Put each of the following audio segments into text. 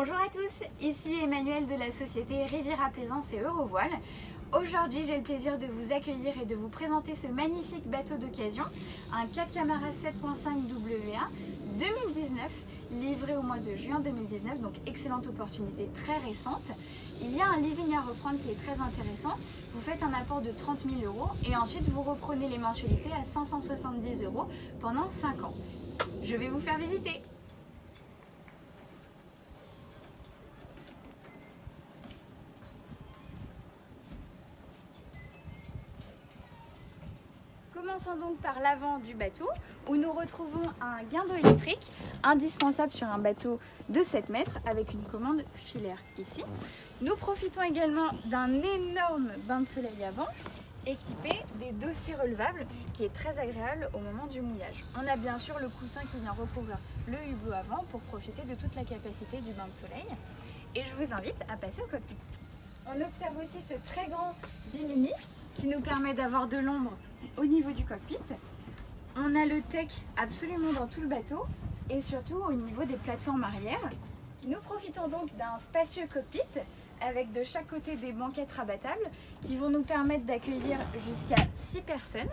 Bonjour à tous, ici Emmanuelle de la société Riviera Plaisance et Eurovoile. Aujourd'hui, j'ai le plaisir de vous accueillir et de vous présenter ce magnifique bateau d'occasion, un Cap Camara 7.5 WA 2019, livré au mois de juin 2019, donc excellente opportunité très récente. Il y a un leasing à reprendre qui est très intéressant. Vous faites un apport de 30 000 € et ensuite vous reprenez les mensualités à 570 € pendant 5 ans. Je vais vous faire visiter. Commençons donc par l'avant du bateau où nous retrouvons un guindeau électrique indispensable sur un bateau de 7 mètres avec une commande filaire ici. Nous profitons également d'un énorme bain de soleil avant équipé des dossiers relevables qui est très agréable au moment du mouillage. On a bien sûr le coussin qui vient recouvrir le hublot avant pour profiter de toute la capacité du bain de soleil. Et je vous invite à passer au cockpit. On observe aussi ce très grand bimini qui nous permet d'avoir de l'ombre au niveau du cockpit. On a le tech absolument dans tout le bateau et surtout au niveau des plateformes arrière. Nous profitons donc d'un spacieux cockpit avec de chaque côté des banquettes rabattables qui vont nous permettre d'accueillir jusqu'à 6 personnes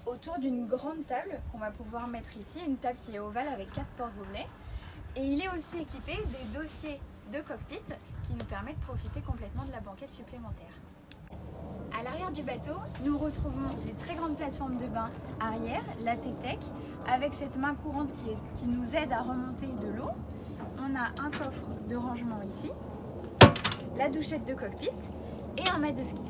autour d'une grande table qu'on va pouvoir mettre ici, une table qui est ovale avec 4 porte-gobelets. Et il est aussi équipé des dossiers de cockpit qui nous permettent de profiter complètement de la banquette supplémentaire. À l'arrière du bateau, nous retrouvons les très grandes plateformes de bain arrière, la T-Tech, avec cette main courante qui nous aide à remonter de l'eau. On a un coffre de rangement ici, la douchette de cockpit et un mât de ski.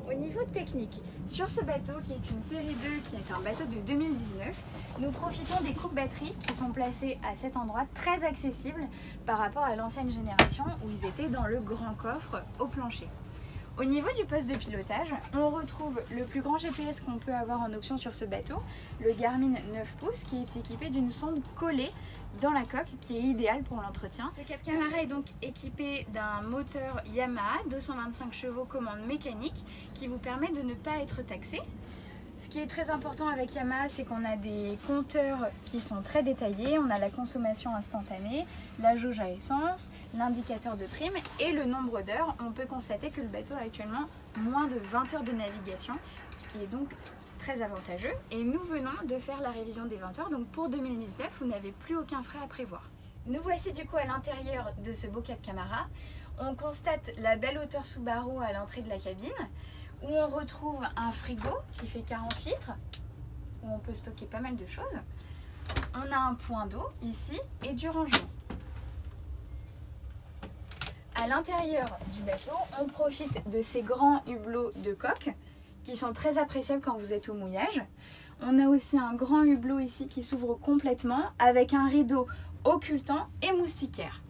Au niveau technique, sur ce bateau qui est une série 2, qui est un bateau de 2019, nous profitons des coupes batteries qui sont placées à cet endroit très accessible par rapport à l'ancienne génération où ils étaient dans le grand coffre au plancher. Au niveau du poste de pilotage, on retrouve le plus grand GPS qu'on peut avoir en option sur ce bateau, le Garmin 9 pouces qui est équipé d'une sonde collée dans la coque qui est idéale pour l'entretien. Ce Cap Camara est donc équipé d'un moteur Yamaha 225 chevaux commande mécanique qui vous permet de ne pas être taxé. Ce qui est très important avec Yamaha, c'est qu'on a des compteurs qui sont très détaillés. On a la consommation instantanée, la jauge à essence, l'indicateur de trim et le nombre d'heures. On peut constater que le bateau a actuellement moins de 20 heures de navigation, ce qui est donc très avantageux. Et nous venons de faire la révision des 20 heures, donc pour 2019, vous n'avez plus aucun frais à prévoir. Nous voici du coup à l'intérieur de ce beau Cap Camara. On constate la belle hauteur sous barreau à l'entrée de la cabine, où on retrouve un frigo qui fait 40 litres, où on peut stocker pas mal de choses. On a un point d'eau ici et du rangement. À l'intérieur du bateau, on profite de ces grands hublots de coque qui sont très appréciables quand vous êtes au mouillage. On a aussi un grand hublot ici qui s'ouvre complètement avec un rideau occultant et moustiquaire.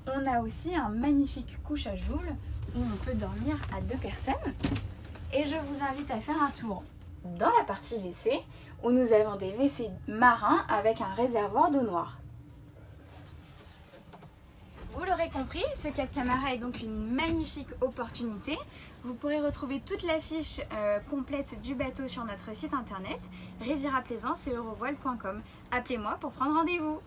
On a aussi un magnifique couchage double où on peut dormir à 2 personnes. Et je vous invite à faire un tour dans la partie WC où nous avons des WC marins avec un réservoir d'eau noire. Vous l'aurez compris, ce Cap Camara est donc une magnifique opportunité. Vous pourrez retrouver toute la fiche complète du bateau sur notre site internet rivieraplaisance et eurovoile.com. Appelez-moi pour prendre rendez-vous.